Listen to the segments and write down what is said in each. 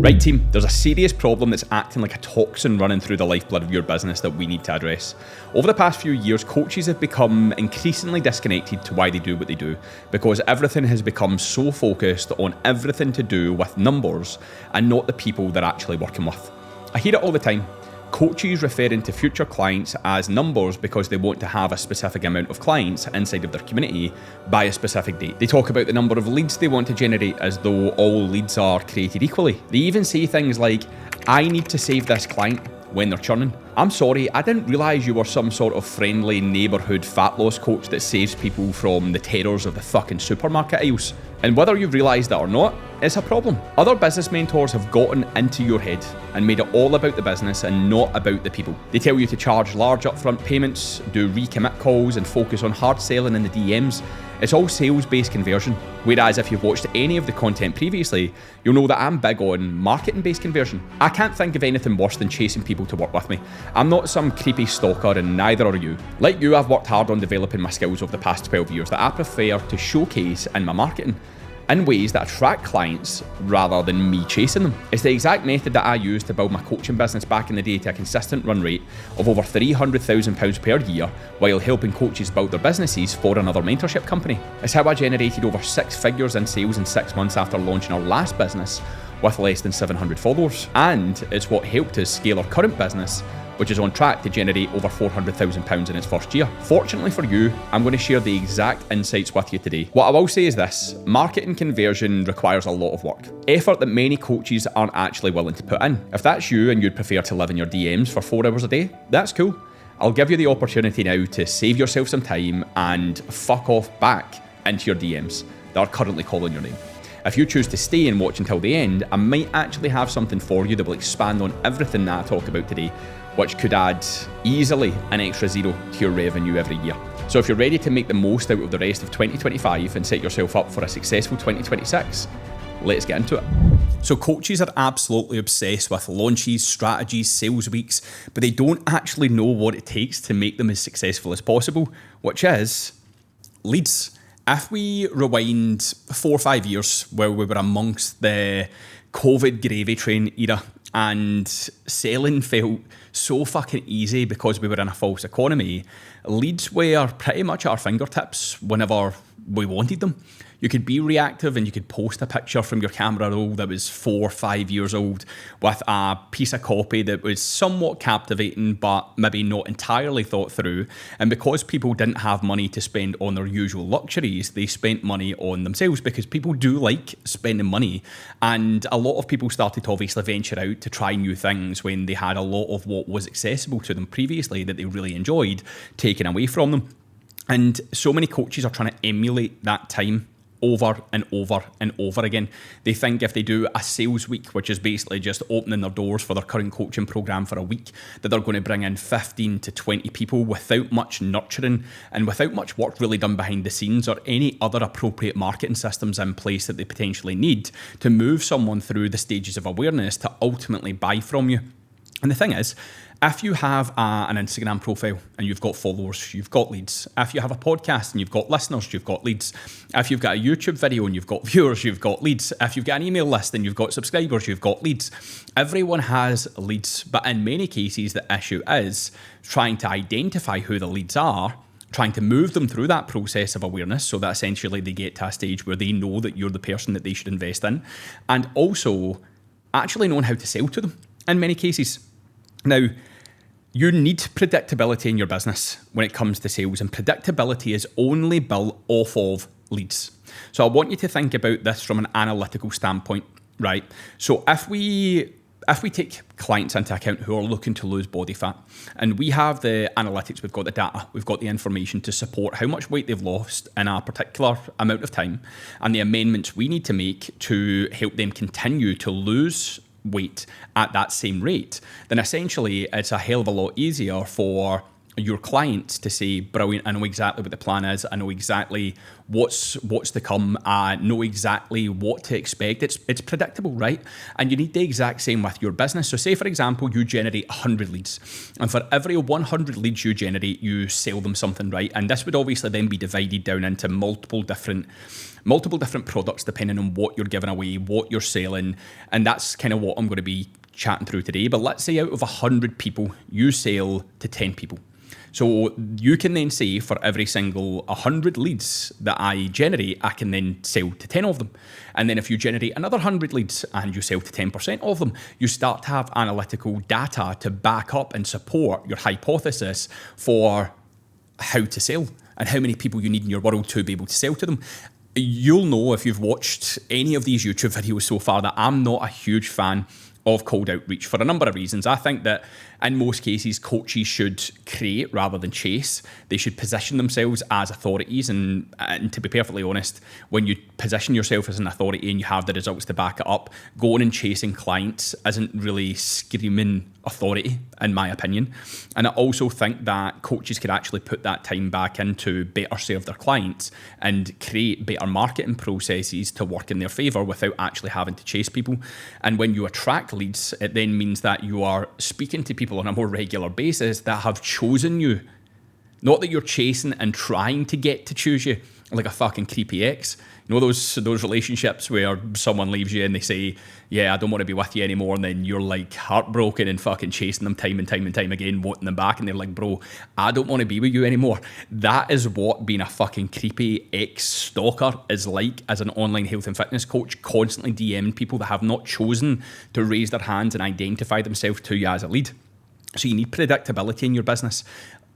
Right team, there's a serious problem that's acting like a toxin running through the lifeblood of your business that we need to address. Over the past few years, coaches have become increasingly disconnected to why they do what they do, because everything has become so focused on everything to do with numbers and not the people they're actually working with. I hear it all the time. Coaches referring to future clients as numbers because they want to have a specific amount of clients inside of their community by a specific date. They talk about the number of leads they want to generate as though all leads are created equally. They even say things like, I need to save this client when they're churning. I'm sorry, I didn't realise you were some sort of friendly neighbourhood fat loss coach that saves people from the terrors of the fucking supermarket aisles. And whether you've realised that or not, it's a problem. Other business mentors have gotten into your head and made it all about the business and not about the people. They tell you to charge large upfront payments, do recommit calls, and focus on hard selling in the DMs. It's all sales-based conversion. Whereas if you've watched any of the content previously, you'll know that I'm big on marketing-based conversion. I can't think of anything worse than chasing people to work with me. I'm not some creepy stalker, and neither are you. Like you, I've worked hard on developing my skills over the past 12 years that I prefer to showcase in my marketing in ways that attract clients rather than me chasing them. It's the exact method that I used to build my coaching business back in the day to a consistent run rate of over £300,000 per year while helping coaches build their businesses for another mentorship company. It's how I generated over 6 figures in sales in 6 months after launching our last business with less than 700 followers. And it's what helped us scale our current business, which is on track to generate over £400,000 in its first year. Fortunately for you, I'm going to share the exact insights with you today. What I will say is this: marketing conversion requires a lot of work, effort that many coaches aren't actually willing to put in. If that's you and you'd prefer to live in your DMs for 4 hours a day, that's cool. I'll give you the opportunity now to save yourself some time and fuck off back into your DMs that are currently calling your name. If you choose to stay and watch until the end, I might actually have something for you that will expand on everything that I talk about today, which could add easily an extra zero to your revenue every year. So if you're ready to make the most out of the rest of 2025 and set yourself up for a successful 2026, let's get into it. So coaches are absolutely obsessed with launches, strategies, sales weeks, but they don't actually know what it takes to make them as successful as possible, which is leads. If we rewind 4 or 5 years where we were amongst the COVID gravy train era and selling felt so fucking easy because we were in a false economy, leads were pretty much at our fingertips whenever we wanted them. You could be reactive and you could post a picture from your camera roll that was 4 or 5 years old with a piece of copy that was somewhat captivating but maybe not entirely thought through. And because people didn't have money to spend on their usual luxuries, they spent money on themselves, because people do like spending money. And a lot of people started to obviously venture out to try new things when they had a lot of what was accessible to them previously that they really enjoyed taken away from them. And so many coaches are trying to emulate that time over and over and over again. They think if they do a sales week, which is basically just opening their doors for their current coaching program for a week, that they're going to bring in 15 to 20 people without much nurturing and without much work really done behind the scenes or any other appropriate marketing systems in place that they potentially need to move someone through the stages of awareness to ultimately buy from you. And the thing is, if you have an Instagram profile and you've got followers, you've got leads. If you have a podcast and you've got listeners, you've got leads. If you've got a YouTube video and you've got viewers, you've got leads. If you've got an email list and you've got subscribers, you've got leads. Everyone has leads, but in many cases, the issue is trying to identify who the leads are, trying to move them through that process of awareness so that essentially they get to a stage where they know that you're the person that they should invest in, and also actually knowing how to sell to them in many cases. Now, you need predictability in your business when it comes to sales, and predictability is only built off of leads. So I want you to think about this from an analytical standpoint, right? So if we take clients into account who are looking to lose body fat, and we have the analytics, we've got the data, we've got the information to support how much weight they've lost in a particular amount of time, and the amendments we need to make to help them continue to lose weight at that same rate, then essentially it's a hell of a lot easier for your clients to say, brilliant, I know exactly what the plan is, I know exactly what's to come, I know exactly what to expect. It's predictable, right? And you need the exact same with your business. So say, for example, you generate 100 leads, and for every 100 leads you generate, you sell them something, right? And this would obviously then be divided down into multiple different products depending on what you're giving away, what you're selling, and that's kind of what I'm going to be chatting through today. But let's say out of 100 people, you sell to 10 people. So you can then say, for every single 100 leads that I generate, I can then sell to 10 of them. And then if you generate another 100 leads and you sell to 10% of them, you start to have analytical data to back up and support your hypothesis for how to sell and how many people you need in your world to be able to sell to them. You'll know if you've watched any of these YouTube videos so far that I'm not a huge fan of cold outreach for a number of reasons. I think that in most cases, coaches should create rather than chase. They should position themselves as authorities. And to be perfectly honest, when you position yourself as an authority and you have the results to back it up, going and chasing clients isn't really screaming authority, in my opinion. And I also think that coaches could actually put that time back into better serve their clients and create better marketing processes to work in their favour without actually having to chase people. And when you attract leads, it then means that you are speaking to people on a more regular basis that have chosen you. Not that you're chasing and trying to get to choose you like a fucking creepy ex. You know those relationships where someone leaves you and they say, yeah, I don't want to be with you anymore, and then you're like heartbroken and fucking chasing them time and time and time again, wanting them back, and they're like, bro, I don't want to be with you anymore. That is what being a fucking creepy ex-stalker is like as an online health and fitness coach, constantly DMing people that have not chosen to raise their hands and identify themselves to you as a lead. So you need predictability in your business.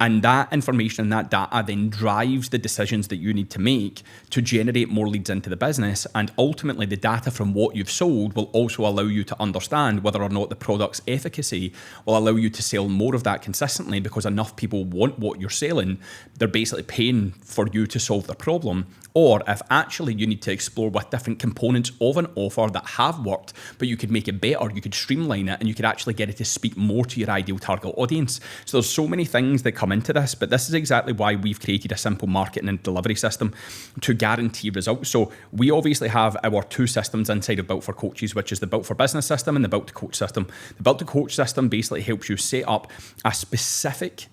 And that information and that data then drives the decisions that you need to make to generate more leads into the business. And ultimately, the data from what you've sold will also allow you to understand whether or not the product's efficacy will allow you to sell more of that consistently, because enough people want what you're selling. They're basically paying for you to solve their problem. Or if actually you need to explore with different components of an offer that have worked, but you could make it better, you could streamline it, and you could actually get it to speak more to your ideal target audience. So there's so many things that come into this, but this is exactly why we've created a simple marketing and delivery system to guarantee results. So we obviously have our two systems inside of Built for Coaches, which is the Built for Business system and the Built to Coach system. The Built to Coach system basically helps you set up a specific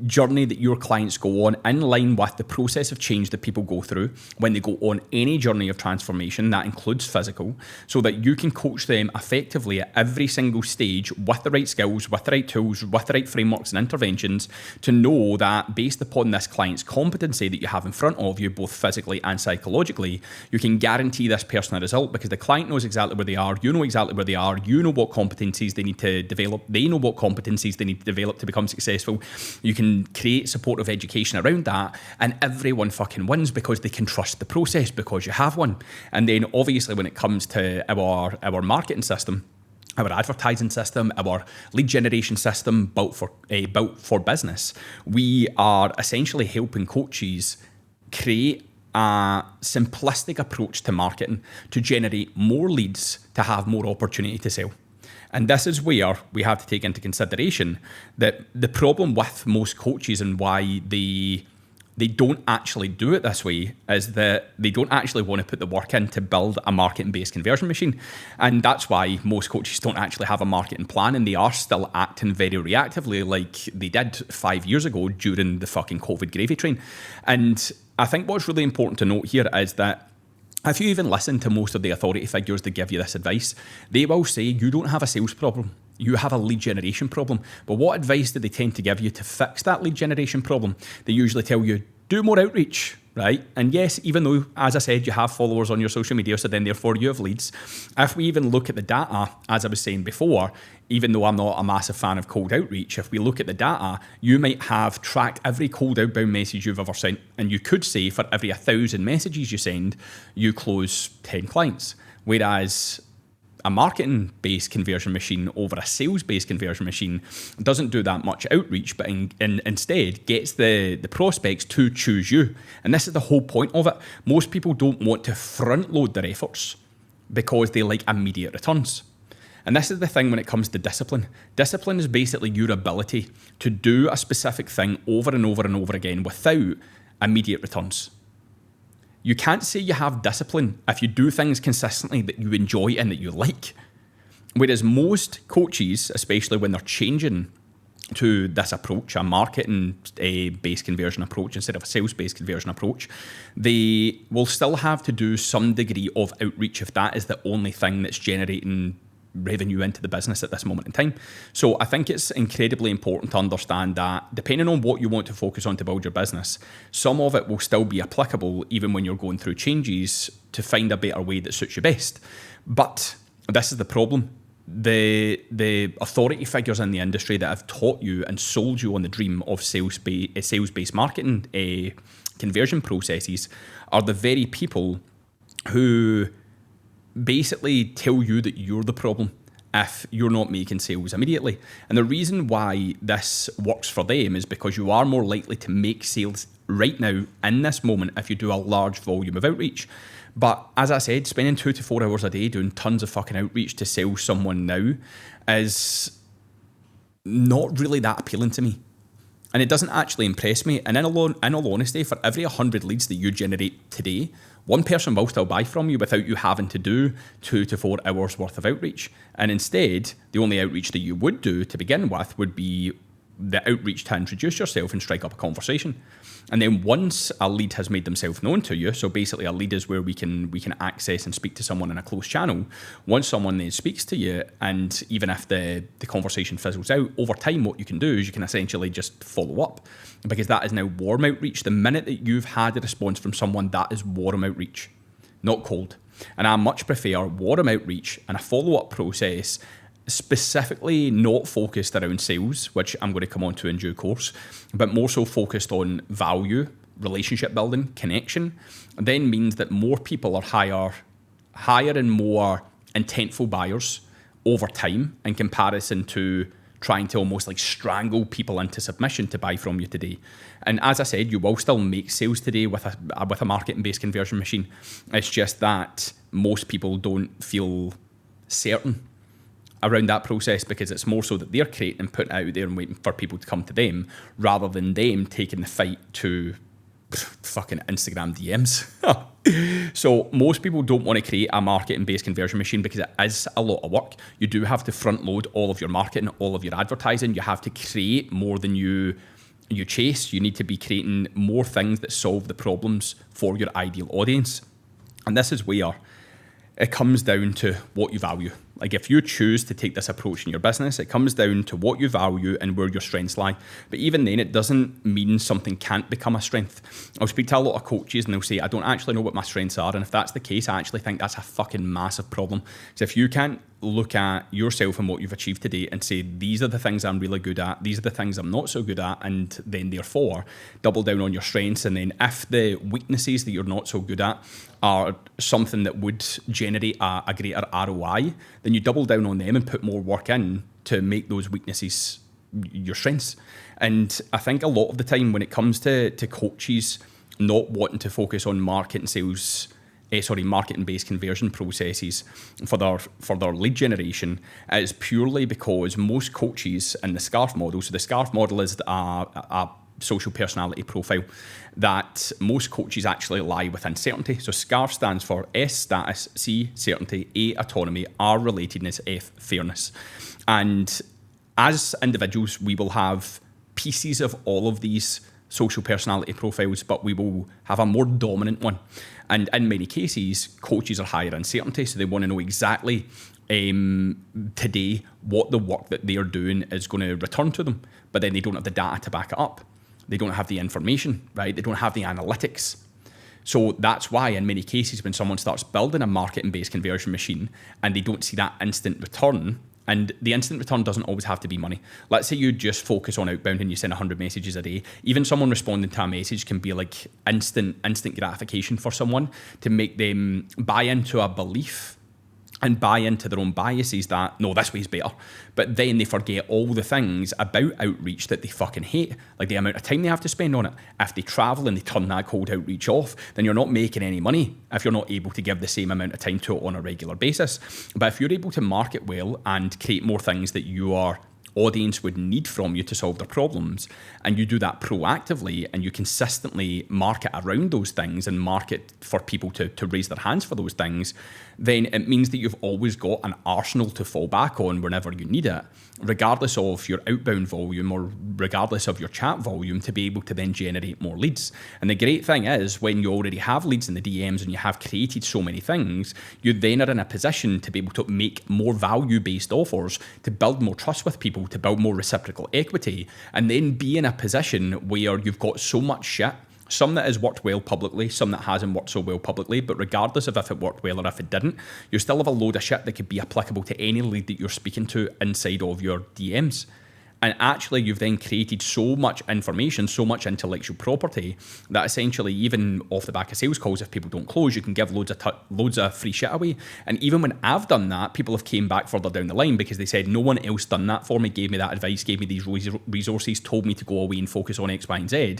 journey that your clients go on in line with the process of change that people go through when they go on any journey of transformation. That includes physical, so that you can coach them effectively at every single stage with the right skills, with the right tools, with the right frameworks and interventions, to know that based upon this client's competency that you have in front of you, both physically and psychologically, you can guarantee this person a result, because the client knows exactly where they are, you know exactly where they are, you know what competencies they need to develop, they know what competencies they need to develop to become successful. You can create supportive education around that, and everyone fucking wins because they can trust the process because you have one. And then obviously when it comes to our marketing system, our advertising system, our lead generation system, built for business, we are essentially helping coaches create a simplistic approach to marketing to generate more leads, to have more opportunity to sell. And this is where we have to take into consideration that the problem with most coaches and why they don't actually do it this way is that they don't actually want to put the work in to build a marketing-based conversion machine. And that's why most coaches don't actually have a marketing plan, and they are still acting very reactively like they did 5 years ago during the fucking COVID gravy train. And I think what's really important to note here is that if you even listen to most of the authority figures that give you this advice, they will say you don't have a sales problem, you have a lead generation problem. But what advice do they tend to give you to fix that lead generation problem? They usually tell you, do more outreach, right? And yes, even though, as I said, you have followers on your social media, so then therefore you have leads. If we even look at the data, as I was saying before, even though I'm not a massive fan of cold outreach, if we look at the data, you might have tracked every cold outbound message you've ever sent, and you could say for every 1,000 messages you send, you close 10 clients. Whereas a marketing-based conversion machine over a sales-based conversion machine doesn't do that much outreach, but instead gets the prospects to choose you. And this is the whole point of it. Most people don't want to front-load their efforts because they like immediate returns. And this is the thing when it comes to discipline. Discipline is basically your ability to do a specific thing over and over and over again without immediate returns. You can't say you have discipline if you do things consistently that you enjoy and that you like. Whereas most coaches, especially when they're changing to this approach, a marketing-based conversion approach instead of a sales-based conversion approach, they will still have to do some degree of outreach if that is the only thing that's generating revenue into the business at this moment in time. So I think it's incredibly important to understand that depending on what you want to focus on to build your business, some of it will still be applicable even when you're going through changes to find a better way that suits you best. But this is the problem. The authority figures in the industry that have taught you and sold you on the dream of sales-based marketing conversion processes are the very people who basically tell you that you're the problem if you're not making sales immediately. And the reason why this works for them is because you are more likely to make sales right now in this moment if you do a large volume of outreach. But as I said, spending 2 to 4 hours a day doing tons of fucking outreach to sell someone now is not really that appealing to me. And it doesn't actually impress me. And in all honesty, for every 100 leads that you generate today, one person will still buy from you without you having to do 2 to 4 hours worth of outreach. And instead, the only outreach that you would do to begin with would be the outreach to introduce yourself and strike up a conversation. And then once a lead has made themselves known to you, so basically a lead is where we can access and speak to someone in a closed channel. Once someone then speaks to you, and even if the conversation fizzles out, over time what you can do is you can essentially just follow up, because that is now warm outreach. The minute that you've had a response from someone, that is warm outreach, not cold. And I much prefer warm outreach and a follow-up process, specifically not focused around sales, which I'm going to come on to in due course, but more so focused on value, relationship building, connection, then means that more people are higher and more intentful buyers over time in comparison to trying to almost like strangle people into submission to buy from you today. And as I said, you will still make sales today with a marketing-based conversion machine. It's just that most people don't feel certain around that process because it's more so that they're creating and putting out there and waiting for people to come to them rather than them taking the fight to fucking Instagram DMs. So most people don't want to create a marketing-based conversion machine because it is a lot of work. You do have to front load all of your marketing, all of your advertising. You have to create more than you chase. You need to be creating more things that solve the problems for your ideal audience. And this is where it comes down to what you value. Like if you choose to take this approach in your business, it comes down to what you value and where your strengths lie. But even then, it doesn't mean something can't become a strength. I'll speak to a lot of coaches and they'll say, I don't actually know what my strengths are. And if that's the case, I actually think that's a fucking massive problem. Because if you can't look at yourself and what you've achieved today and say, these are the things I'm really good at, these are the things I'm not so good at, and then therefore double down on your strengths. And then if the weaknesses that you're not so good at are something that would generate a greater ROI, then you double down on them and put more work in to make those weaknesses your strengths. And I think a lot of the time when it comes to coaches not wanting to focus on marketing-based conversion processes for their lead generation, is purely because most coaches in the SCARF model, so the SCARF model is a social personality profile that most coaches actually lie within certainty. So SCARF stands for S, status, C, certainty, A, autonomy, R, relatedness, F, fairness. And as individuals, we will have pieces of all of these social personality profiles, but we will have a more dominant one. And in many cases, coaches are higher in certainty, so they want to know exactly today what the work that they're doing is going to return to them, but then they don't have the data to back it up. They don't have the information, right? They don't have the analytics. So that's why in many cases when someone starts building a marketing-based conversion machine and they don't see that instant return, and the instant return doesn't always have to be money. Let's say you just focus on outbound and you send 100 messages a day. Even someone responding to a message can be like instant gratification for someone to make them buy into a belief and buy into their own biases that, no, this way's better. But then they forget all the things about outreach that they fucking hate, like the amount of time they have to spend on it. If they travel and they turn that cold outreach off, then you're not making any money if you're not able to give the same amount of time to it on a regular basis. But if you're able to market well and create more things that your audience would need from you to solve their problems, and you do that proactively and you consistently market around those things and market for people to raise their hands for those things, then it means that you've always got an arsenal to fall back on whenever you need it, regardless of your outbound volume or regardless of your chat volume, to be able to then generate more leads. And the great thing is, when you already have leads in the DMs and you have created so many things, you then are in a position to be able to make more value-based offers, to build more trust with people, to build more reciprocal equity, and then be in a position where you've got so much shit, some that has worked well publicly, some that hasn't worked so well publicly, but regardless of if it worked well or if it didn't, you still have a load of shit that could be applicable to any lead that you're speaking to inside of your DMs. And actually, you've then created so much information, so much intellectual property, that essentially, even off the back of sales calls, if people don't close, you can give loads of free shit away. And even when I've done that, people have came back further down the line because they said, no one else done that for me, gave me that advice, gave me these resources, told me to go away and focus on X, Y, and Z.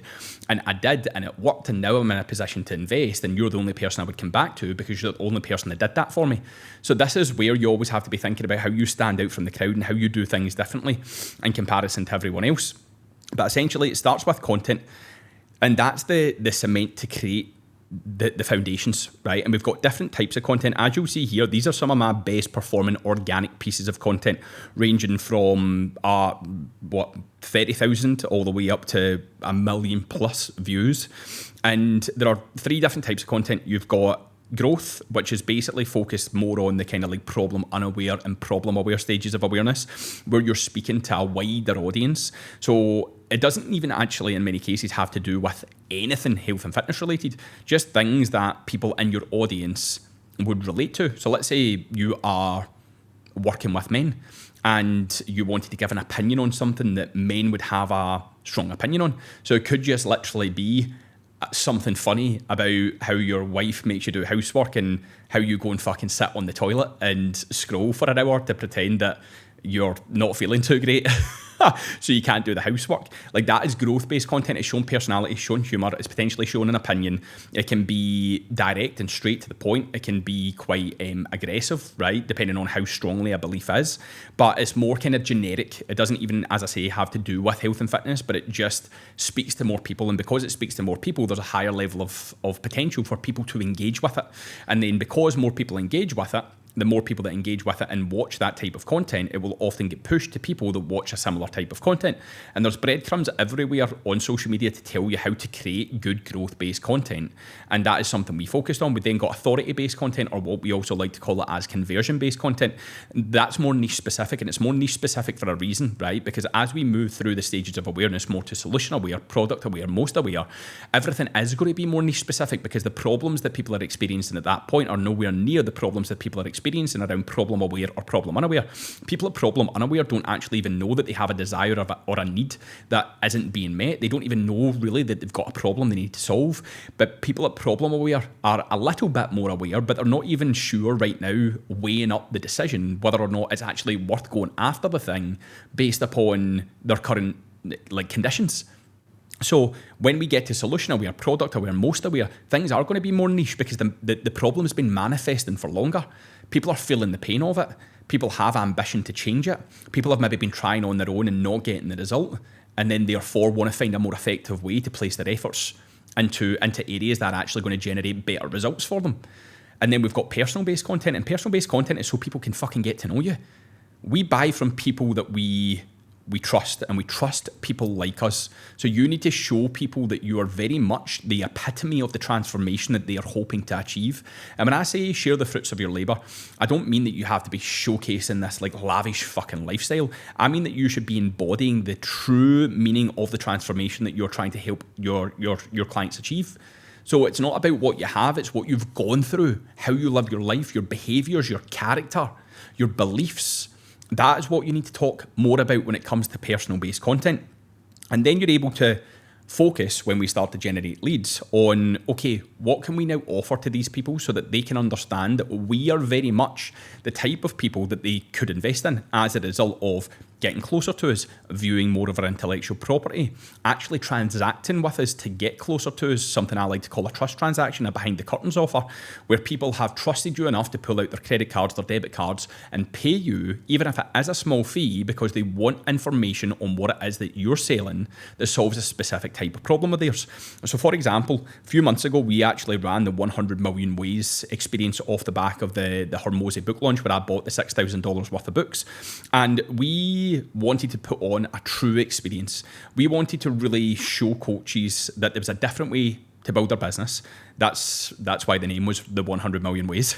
And I did, and it worked, and now I'm in a position to invest, and you're the only person I would come back to because you're the only person that did that for me. So this is where you always have to be thinking about how you stand out from the crowd and how you do things differently in comparison to everyone else. But essentially, it starts with content, and that's the cement to create the foundations, right? And we've got different types of content. As you'll see here, these are some of my best performing organic pieces of content, ranging from 30,000 all the way up to 1 million plus views. And there are 3 different types of content. You've got growth, which is basically focused more on the kind of like problem unaware and problem aware stages of awareness, where you're speaking to a wider audience. So it doesn't even actually in many cases have to do with anything health and fitness related, just things that people in your audience would relate to. So let's say you are working with men and you wanted to give an opinion on something that men would have a strong opinion on. So it could just literally be something funny about how your wife makes you do housework and how you go and fucking sit on the toilet and scroll for an hour to pretend that you're not feeling too great. So you can't do the housework. Like, that is growth-based content. It's showing personality, it's showing humour, it's potentially showing an opinion. It can be direct and straight to the point. It can be quite aggressive, right, depending on how strongly a belief is. But it's more kind of generic. It doesn't even, as I say, have to do with health and fitness, but it just speaks to more people. And because it speaks to more people, there's a higher level of potential for people to engage with it. And then because more people engage with it, the more people that engage with it and watch that type of content, it will often get pushed to people that watch a similar type of content. And there's breadcrumbs everywhere on social media to tell you how to create good growth-based content. And that is something we focused on. We then got authority-based content, or what we also like to call it as conversion-based content. That's more niche specific, and it's more niche specific for a reason, right? Because as we move through the stages of awareness, more to solution aware, product aware, most aware, everything is going to be more niche specific, because the problems that people are experiencing at that point are nowhere near the problems that people are experiencing around problem aware or problem unaware. People at problem unaware don't actually even know that they have a desire or a need that isn't being met. They don't even know really that they've got a problem they need to solve. But people at problem aware are a little bit more aware, but they're not even sure right now, weighing up the decision whether or not it's actually worth going after the thing based upon their current conditions. So when we get to solution aware, product aware, most aware, things are going to be more niche, because the problem has been manifesting for longer. People are feeling the pain of it. People have ambition to change it. People have maybe been trying on their own and not getting the result, and then therefore want to find a more effective way to place their efforts into areas that are actually going to generate better results for them. And then we've got personal-based content, and personal-based content is so people can fucking get to know you. We buy from people that we trust, and we trust people like us. So you need to show people that you are very much the epitome of the transformation that they are hoping to achieve. And when I say share the fruits of your labour, I don't mean that you have to be showcasing this lavish fucking lifestyle. I mean that you should be embodying the true meaning of the transformation that you're trying to help your clients achieve. So it's not about what you have, it's what you've gone through, how you live your life, your behaviours, your character, your beliefs. That is what you need to talk more about when it comes to personal-based content. And then you're able to focus, when we start to generate leads, on, okay, what can we now offer to these people so that they can understand that we are very much the type of people that they could invest in as a result of getting closer to us, viewing more of our intellectual property, actually transacting with us to get closer to us, something I like to call a trust transaction, a behind the curtains offer, where people have trusted you enough to pull out their credit cards, their debit cards, and pay you, even if it is a small fee, because they want information on what it is that you're selling that solves a specific type of problem of theirs. So for example, a few months ago, we actually ran the 100 Million Ways experience off the back of the Hormozy book launch, where I bought the $6,000 worth of books. And we wanted to put on a true experience. We wanted to really show coaches that there was a different way to build their business. That's why the name was the 100 Million Ways,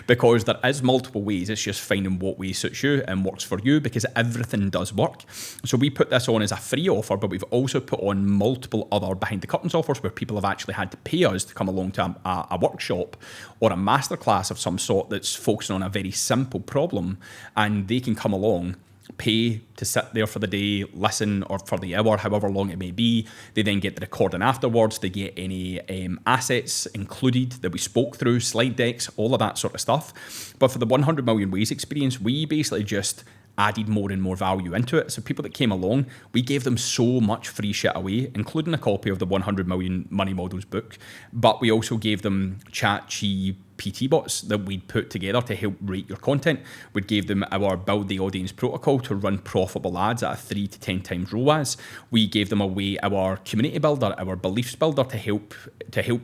because there is multiple ways. It's just finding what way suits you and works for you, because everything does work. So we put this on as a free offer, but we've also put on multiple other behind the curtains offers where people have actually had to pay us to come along to a workshop or a masterclass of some sort that's focusing on a very simple problem, and they can come along, pay to sit there for the day, listen, or for the hour, however long it may be. They then get the recording afterwards. They get any assets included that we spoke through, slide decks, all of that sort of stuff. But for the 100 Million Ways experience, we basically just added more and more value into it. So people that came along, we gave them so much free shit away, including a copy of the 100 Million Money Models book. But we also gave them ChatGPT bots that we'd put together to help rate your content. We gave them our Build the Audience protocol to run profitable ads at a 3 to 10 times ROAS. We gave them away our community builder, our beliefs builder to help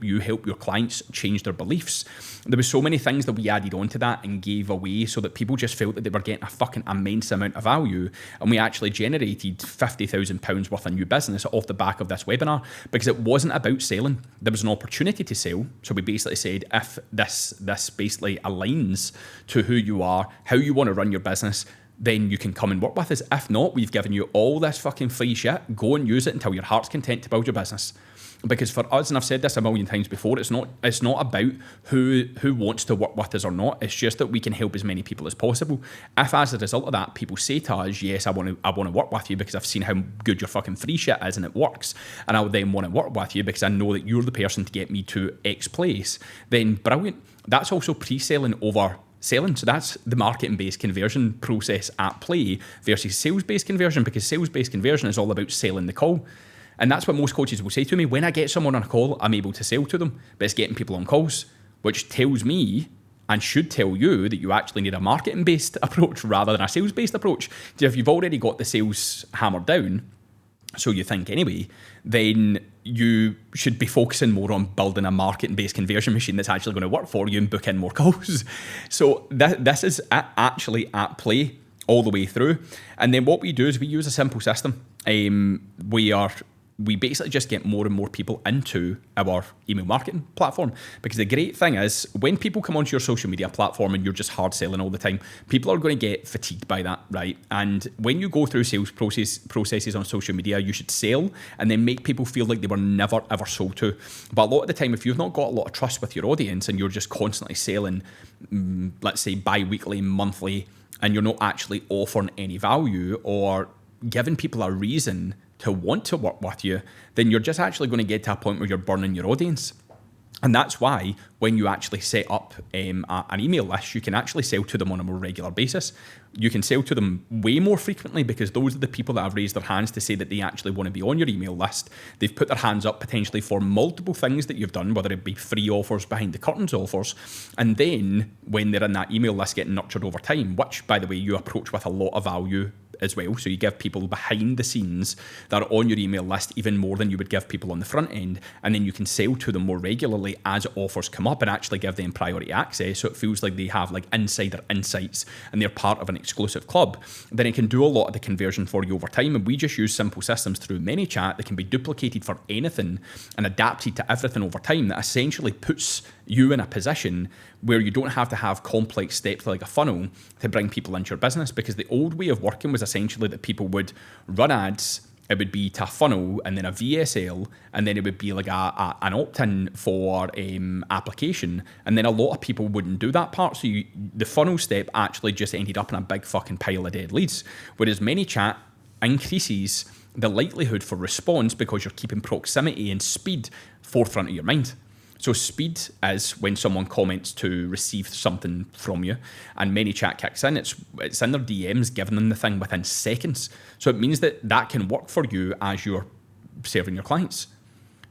you help your clients change their beliefs. There were so many things that we added onto that and gave away so that people just felt that they were getting a fucking immense amount of value. And we actually generated £50,000 worth of new business off the back of this webinar, because it wasn't about selling. There was an opportunity to sell. So we basically said, if this basically aligns to who you are, how you want to run your business, then you can come and work with us. If not, we've given you all this fucking free shit. Go and use it until your heart's content to build your business. Because for us, and I've said this a million times before, it's not about who wants to work with us or not. It's just that we can help as many people as possible. If as a result of that, people say to us, yes, I want to work with you because I've seen how good your fucking free shit is and it works, and I would then want to work with you because I know that you're the person to get me to X place, then brilliant. That's also pre-selling over selling. So that's the marketing-based conversion process at play versus sales-based conversion, because sales-based conversion is all about selling the call. And that's what most coaches will say to me. When I get someone on a call, I'm able to sell to them, but it's getting people on calls, which tells me and should tell you that you actually need a marketing-based approach rather than a sales-based approach. So if you've already got the sales hammered down, so you think anyway, then you should be focusing more on building a marketing-based conversion machine that's actually going to work for you and book in more calls. So this is actually at play all the way through. And then what we do is we use a simple system. We basically just get more and more people into our email marketing platform, because the great thing is when people come onto your social media platform and you're just hard selling all the time, people are going to get fatigued by that, right? And when you go through sales processes on social media, you should sell and then make people feel like they were never ever sold to. But a lot of the time, if you've not got a lot of trust with your audience and you're just constantly selling, let's say bi-weekly, monthly, and you're not actually offering any value or giving people a reason to want to work with you, then you're just actually going to get to a point where you're burning your audience. And that's why when you actually set up an email list, you can actually sell to them on a more regular basis. You can sell to them way more frequently, because those are the people that have raised their hands to say that they actually want to be on your email list. They've put their hands up potentially for multiple things that you've done, whether it be free offers, behind the curtains offers. And then when they're in that email list getting nurtured over time, which, by the way, you approach with a lot of value as well. So you give people behind the scenes that are on your email list even more than you would give people on the front end. And then you can sell to them more regularly as offers come up and actually give them priority access. So it feels like they have like insider insights and they're part of an exclusive club. Then it can do a lot of the conversion for you over time. And we just use simple systems through ManyChat that can be duplicated for anything and adapted to everything over time, that essentially puts you in a position where you don't have to have complex steps like a funnel to bring people into your business. Because the old way of working was essentially that people would run ads, it would be to a funnel and then a VSL, and then it would be like an opt-in for application. And then a lot of people wouldn't do that part. So the funnel step actually just ended up in a big fucking pile of dead leads. Whereas ManyChat increases the likelihood for response because you're keeping proximity and speed forefront of your mind. So speed is when someone comments to receive something from you, and ManyChat kicks in. It's in their DMs, giving them the thing within seconds. So it means that can work for you as you're serving your clients,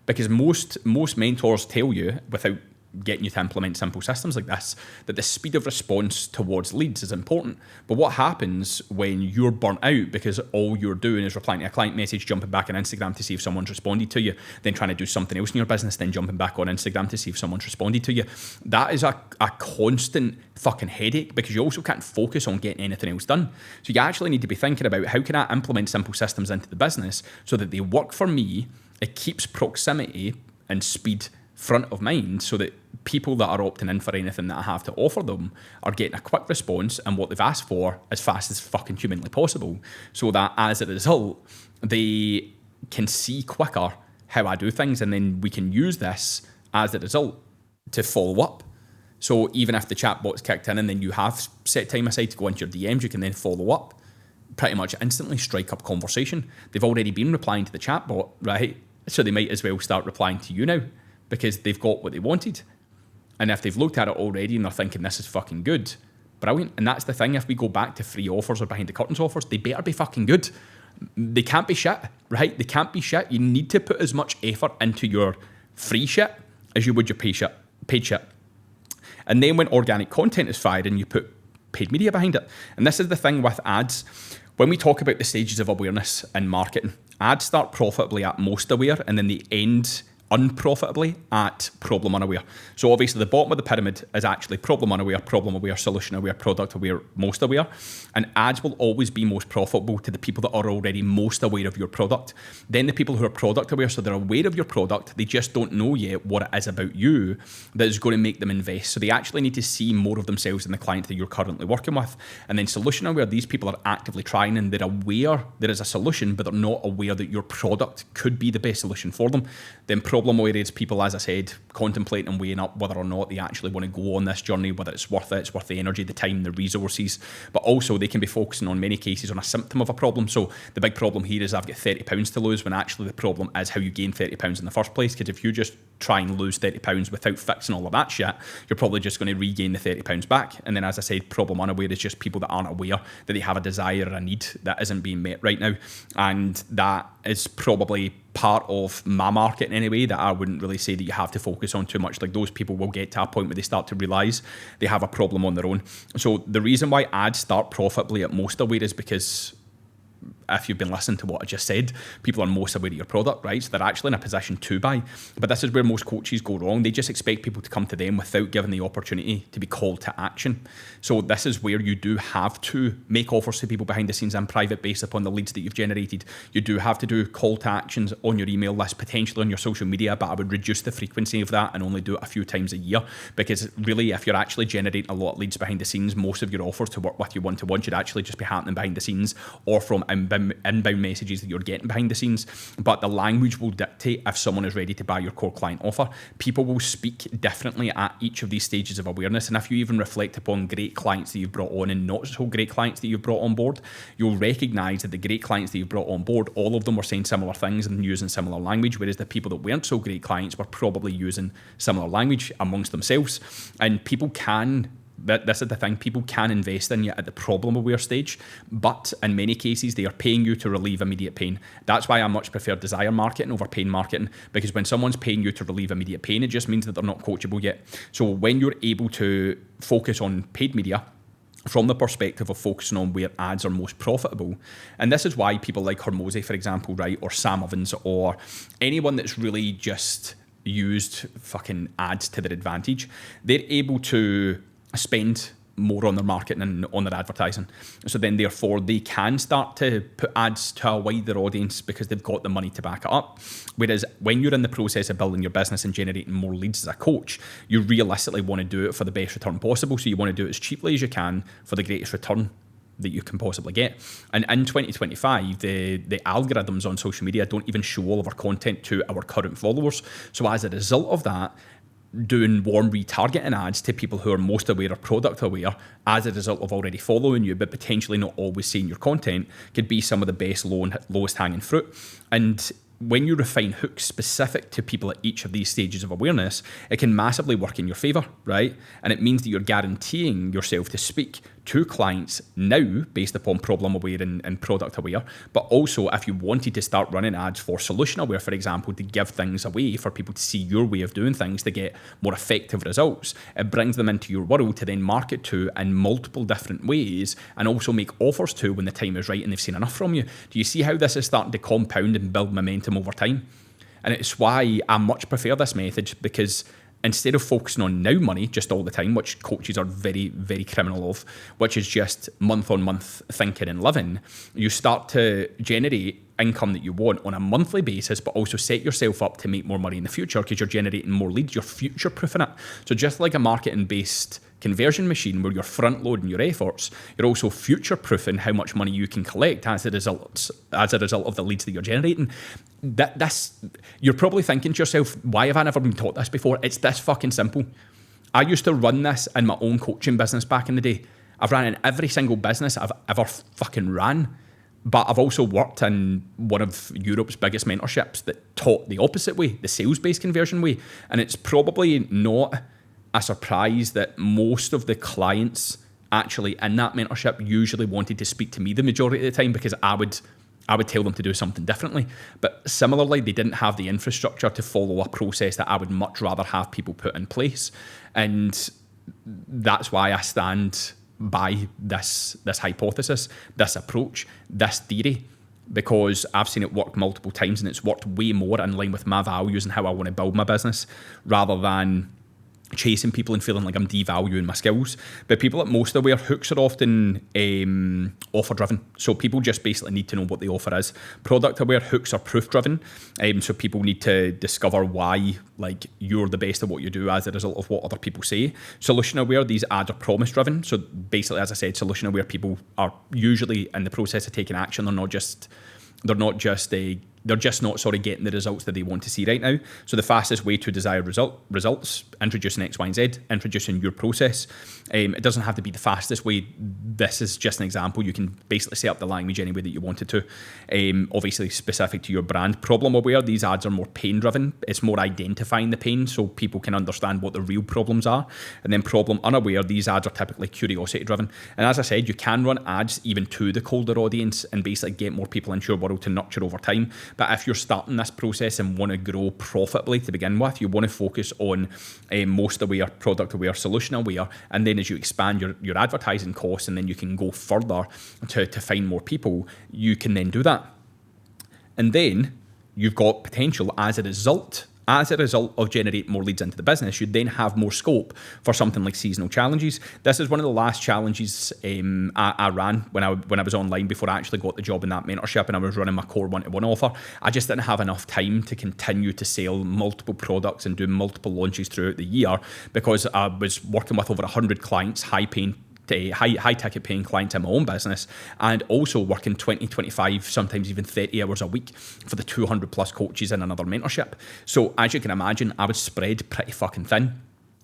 because most mentors tell you, without getting you to implement simple systems like this, that the speed of response towards leads is important. But what happens when you're burnt out because all you're doing is replying to a client message, jumping back on Instagram to see if someone's responded to you, then trying to do something else in your business, then jumping back on Instagram to see if someone's responded to you? That is a constant fucking headache, because you also can't focus on getting anything else done. So you actually need to be thinking about, how can I implement simple systems into the business so that they work for me? It keeps proximity and speed front of mind, so that people that are opting in for anything that I have to offer them are getting a quick response and what they've asked for as fast as fucking humanly possible, so that as a result, they can see quicker how I do things, and then we can use this as a result to follow up. So even if the chatbot's kicked in and then you have set time aside to go into your DMs, you can then follow up, pretty much instantly strike up conversation. They've already been replying to the chatbot, right? So they might as well start replying to you now, because they've got what they wanted. And if they've looked at it already and they're thinking this is fucking good, brilliant. And that's the thing, if we go back to free offers or behind the curtains offers, they better be fucking good. They can't be shit, right? They can't be shit. You need to put as much effort into your free shit as you would your paid shit. And then when organic content is firing, you put paid media behind it. And this is the thing with ads. When we talk about the stages of awareness in marketing, ads start profitably at most aware, and then they end unprofitably at problem unaware. So obviously the bottom of the pyramid is actually problem unaware, problem aware, solution aware, product aware, most aware. And ads will always be most profitable to the people that are already most aware of your product. Then the people who are product aware, so they're aware of your product, they just don't know yet what it is about you that is going to make them invest. So they actually need to see more of themselves in the client that you're currently working with. And then solution aware, these people are actively trying and they're aware there is a solution, but they're not aware that your product could be the best solution for them. Then problem aware is people, as I said, contemplating and weighing up whether or not they actually want to go on this journey, whether it's worth it, it's worth the energy, the time, the resources. But also they can be focusing on many cases on a symptom of a problem. So the big problem here is I've got 30 pounds to lose, when actually the problem is how you gain 30 pounds in the first place. Because if you just try and lose 30 pounds without fixing all of that shit, you're probably just going to regain the 30 pounds back. And then, as I said, problem unaware is just people that aren't aware that they have a desire or a need that isn't being met right now. And that is probably part of my market anyway, that I wouldn't really say that you have to focus on too much. Like, those people will get to a point where they start to realise they have a problem on their own. So the reason why ads start profitably at most aware is because, if you've been listening to what I just said, people are most aware of your product, right? So they're actually in a position to buy. But this is where most coaches go wrong. They just expect people to come to them without giving the opportunity to be called to action. So this is where you do have to make offers to people behind the scenes in private based upon the leads that you've generated. You do have to do call to actions on your email list, potentially on your social media, but I would reduce the frequency of that and only do it a few times a year. Because really, if you're actually generating a lot of leads behind the scenes, most of your offers to work with you one-to-one should actually just be happening behind the scenes or from inbound messages that you're getting behind the scenes. But the language will dictate if someone is ready to buy your core client offer. People will speak differently at each of these stages of awareness. And if you even reflect upon great clients that you've brought on and not so great clients that you've brought on board, you'll recognise that the great clients that you've brought on board, all of them were saying similar things and using similar language, whereas the people that weren't so great clients were probably using similar language amongst themselves. And people can, this is the thing, people can invest in you at the problem aware stage, but in many cases they are paying you to relieve immediate pain. That's why I much prefer desire marketing over pain marketing, because when someone's paying you to relieve immediate pain, it just means that they're not coachable yet. So when you're able to focus on paid media from the perspective of focusing on where ads are most profitable, and this is why people like Hormozy, for example, right, or Sam Evans, or anyone that's really just used fucking ads to their advantage, they're able to spend more on their marketing and on their advertising. So then therefore they can start to put ads to a wider audience because they've got the money to back it up. Whereas when you're in the process of building your business and generating more leads as a coach, you realistically want to do it for the best return possible. So you want to do it as cheaply as you can for the greatest return that you can possibly get. And in 2025, the algorithms on social media don't even show all of our content to our current followers. So as a result of that, doing warm retargeting ads to people who are most aware or product aware as a result of already following you but potentially not always seeing your content could be some of the best lowest hanging fruit. And when you refine hooks specific to people at each of these stages of awareness, it can massively work in your favor, right? And it means that you're guaranteeing yourself to speak to clients now based upon problem aware and product aware. But also, if you wanted to start running ads for solution aware, for example, to give things away for people to see your way of doing things to get more effective results, it brings them into your world to then market to in multiple different ways and also make offers to when the time is right and they've seen enough from you. Do you see how this is starting to compound and build momentum over time? And it's why I much prefer this method, because instead of focusing on now money just all the time, which coaches are very, very criminal of, which is just month on month thinking and living, you start to generate income that you want on a monthly basis, but also set yourself up to make more money in the future because you're generating more leads, you're future-proofing it. So just like a marketing-based conversion machine where you're front-loading your efforts, you're also future-proofing how much money you can collect as a result of the leads that you're generating. You're probably thinking to yourself, why have I never been taught this before? It's this fucking simple. I used to run this in my own coaching business back in the day. I've ran in every single business I've ever fucking ran. But I've also worked in one of Europe's biggest mentorships that taught the opposite way, the sales-based conversion way. And it's probably not a surprise that most of the clients actually in that mentorship usually wanted to speak to me the majority of the time, because I would tell them to do something differently. But similarly, they didn't have the infrastructure to follow a process that I would much rather have people put in place. And that's why I stand by this hypothesis, this approach, this theory, because I've seen it work multiple times and it's worked way more in line with my values and how I want to build my business, rather than chasing people and feeling like I'm devaluing my skills. But people at Most Aware, hooks are often offer driven. So people just basically need to know what the offer is. Product aware, hooks are proof driven. So people need to discover why like you're the best at what you do as a result of what other people say. Solution aware, these ads are promise driven. So basically, as I said, solution aware people are usually in the process of taking action. They're just not getting the results that they want to see right now. So the fastest way to desired results, introducing X, Y, and Z, introducing your process. It doesn't have to be the fastest way. This is just an example. You can basically set up the language any way that you wanted to. Obviously specific to your brand. Problem aware, these ads are more pain driven. It's more identifying the pain so people can understand what the real problems are. And then problem unaware, these ads are typically curiosity driven. And as I said, you can run ads even to the colder audience and basically get more people into your world to nurture over time. But if you're starting this process and want to grow profitably to begin with, you want to focus on most aware, product aware, solution aware, and then as you expand your advertising costs and then you can go further to find more people, you can then do that. And then you've got potential as a result of generating more leads into the business, you then have more scope for something like seasonal challenges. This is one of the last challenges I ran when I was online before I actually got the job in that mentorship and I was running my core one-to-one offer. I just didn't have enough time to continue to sell multiple products and do multiple launches throughout the year because I was working with over 100 clients, high ticket paying clients in my own business, and also working 20, 25, sometimes even 30 hours a week for the 200 plus coaches in another mentorship. So as you can imagine, I was spread pretty fucking thin.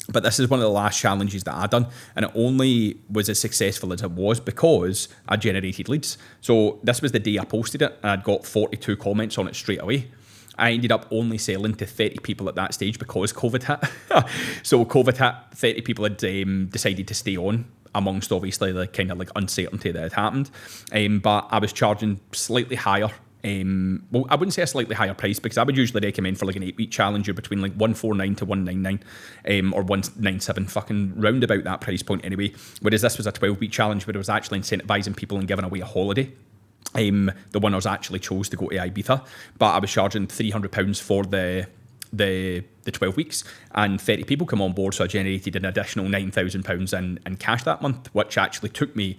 But this is one of the last challenges that I done, and it only was as successful as it was because I generated leads. So this was the day I posted it, and I'd got 42 comments on it straight away. I ended up only selling to 30 people at that stage because COVID hit. So COVID hit, 30 people had decided to stay on, amongst obviously the kind of like uncertainty that had happened. But I was charging slightly higher. Well, I wouldn't say a slightly higher price because I would usually recommend for like an 8-week challenge you're between like 149 to 199 or 197, fucking round about that price point anyway. Whereas this was a 12-week challenge where it was actually incentivizing people and giving away a holiday. The winners actually chose to go to Ibiza, but I was charging £300 for the 12 weeks, and 30 people come on board, so I generated an additional £9,000 in cash that month, which actually took me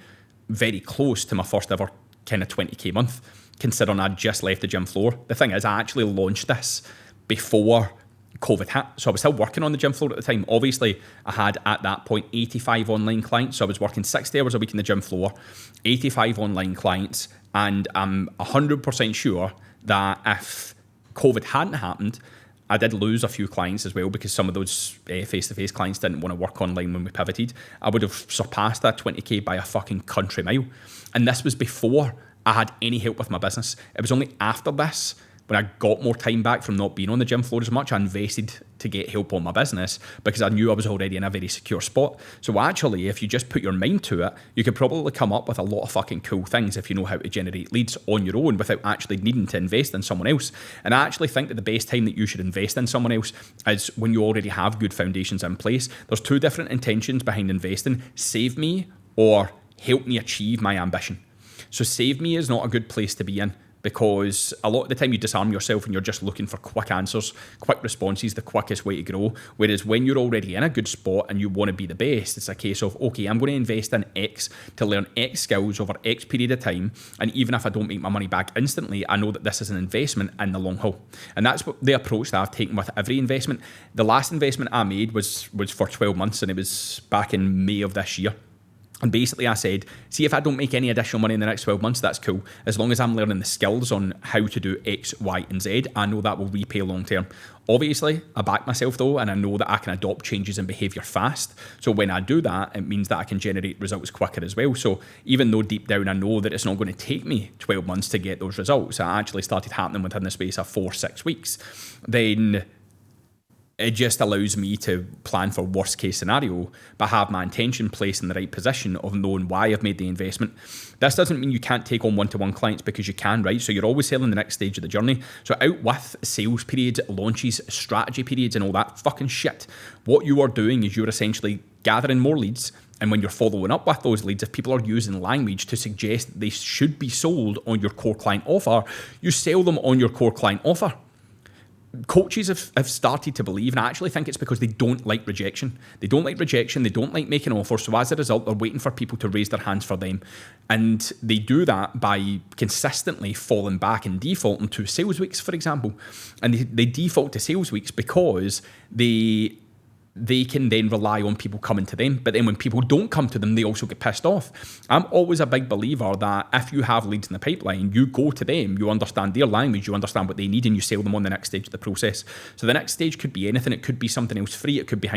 very close to my first ever kind of 20k month, considering I'd just left the gym floor. The thing is, I actually launched this before COVID hit, so I was still working on the gym floor at the time. Obviously, I had at that point 85 online clients, so I was working 60 hours a week in the gym floor, 85 online clients, and I'm 100% sure that if COVID hadn't happened, I did lose a few clients as well because some of those face-to-face clients didn't want to work online when we pivoted. I would have surpassed that 20k by a fucking country mile. And this was before I had any help with my business. It was only after this when I got more time back from not being on the gym floor as much, I invested to get help on my business because I knew I was already in a very secure spot. So actually, if you just put your mind to it, you could probably come up with a lot of fucking cool things if you know how to generate leads on your own without actually needing to invest in someone else. And I actually think that the best time that you should invest in someone else is when you already have good foundations in place. There's two different intentions behind investing: save me or help me achieve my ambition. So save me is not a good place to be in, because a lot of the time you disarm yourself and you're just looking for quick answers, quick responses, the quickest way to grow. Whereas when you're already in a good spot and you want to be the best, it's a case of, okay, I'm going to invest in X to learn X skills over X period of time. And even if I don't make my money back instantly, I know that this is an investment in the long haul. And that's what the approach that I've taken with every investment. The last investment I made was for 12 months, and it was back in May of this year. And basically I said, see, if I don't make any additional money in the next 12 months, that's cool. As long as I'm learning the skills on how to do X, Y, and Z, I know that will repay long term. Obviously, I back myself though, and I know that I can adopt changes in behaviour fast. So when I do that, it means that I can generate results quicker as well. So even though deep down I know that it's not going to take me 12 months to get those results, it actually started happening within the space of 4-6 weeks. Then it just allows me to plan for worst case scenario, but have my intention placed in the right position of knowing why I've made the investment. This doesn't mean you can't take on one-to-one clients, because you can, right? So you're always selling the next stage of the journey. So out with sales periods, launches, strategy periods, and all that fucking shit, what you are doing is you're essentially gathering more leads. And when you're following up with those leads, if people are using language to suggest they should be sold on your core client offer, you sell them on your core client offer. Coaches have started to believe, and I actually think it's because they don't like rejection. They don't like rejection. They don't like making offers. So as a result, they're waiting for people to raise their hands for them. And they do that by consistently falling back and defaulting to sales weeks, for example. And they default to sales weeks because they can then rely on people coming to them. But then when people don't come to them, they also get pissed off. I'm always a big believer that if you have leads in the pipeline, you go to them, you understand their language, you understand what they need, and you sell them on the next stage of the process. So the next stage could be anything. It could be something else free. It could be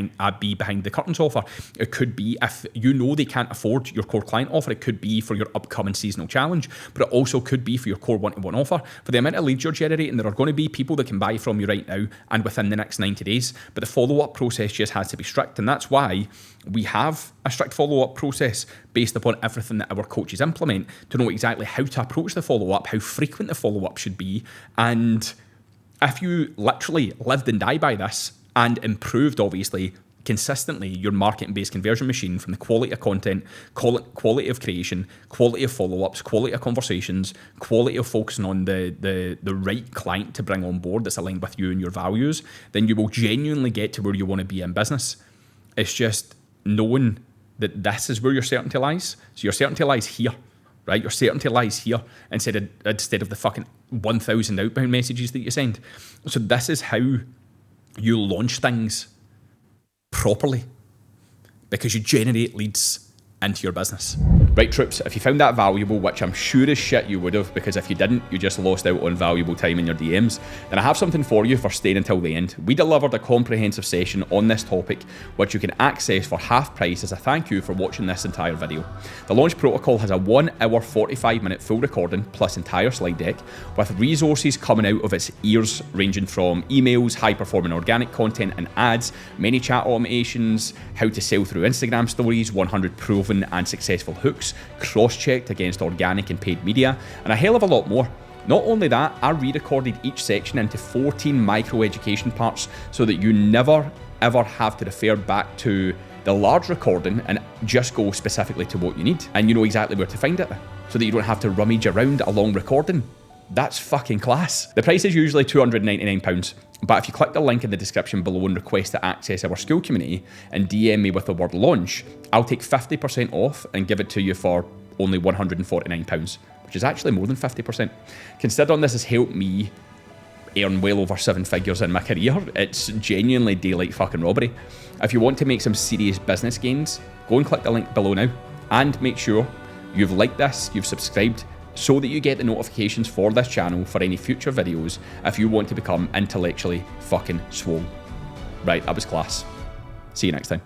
behind the curtains offer. It could be if you know they can't afford your core client offer. It could be for your upcoming seasonal challenge, but it also could be for your core one-to-one offer. For the amount of leads you're generating, there are going to be people that can buy from you right now and within the next 90 days. But the follow-up process just has to be strict, and that's why we have a strict follow-up process based upon everything that our coaches implement to know exactly how to approach the follow-up, how frequent the follow-up should be. And if you literally lived and died by this and improved, obviously, consistently your marketing-based conversion machine, from the quality of content, quality of creation, quality of follow-ups, quality of conversations, quality of focusing on the right client to bring on board that's aligned with you and your values, then you will genuinely get to where you want to be in business. It's just knowing that this is where your certainty lies. So your certainty lies here, right? Your certainty lies here instead of the fucking 1,000 outbound messages that you send. So this is how you launch things properly, because you generate leads into your business. Right, troops, if you found that valuable, which I'm sure as shit you would have, because if you didn't, you just lost out on valuable time in your DMs, then I have something for you for staying until the end. We delivered a comprehensive session on this topic, which you can access for half price as a thank you for watching this entire video. The launch protocol has a 1 hour 45-minute full recording plus entire slide deck with resources coming out of its ears, ranging from emails, high-performing organic content and ads, many chat automations, how to sell through Instagram stories, 100 proven and successful hooks, cross-checked against organic and paid media, and a hell of a lot more. Not only that, I re-recorded each section into 14 micro-education parts so that you never ever have to refer back to the large recording and just go specifically to what you need, and you know exactly where to find it, so that you don't have to rummage around a long recording. That's fucking class. The price is usually £299, but if you click the link in the description below and request to access our school community and DM me with the word launch, I'll take 50% off and give it to you for only £149, which is actually more than 50%. Considering this has helped me earn well over 7 figures in my career, it's genuinely daylight fucking robbery. If you want to make some serious business gains, go and click the link below now, and make sure you've liked this, you've subscribed, so that you get the notifications for this channel for any future videos if you want to become intellectually fucking swole. Right, that was class. See you next time.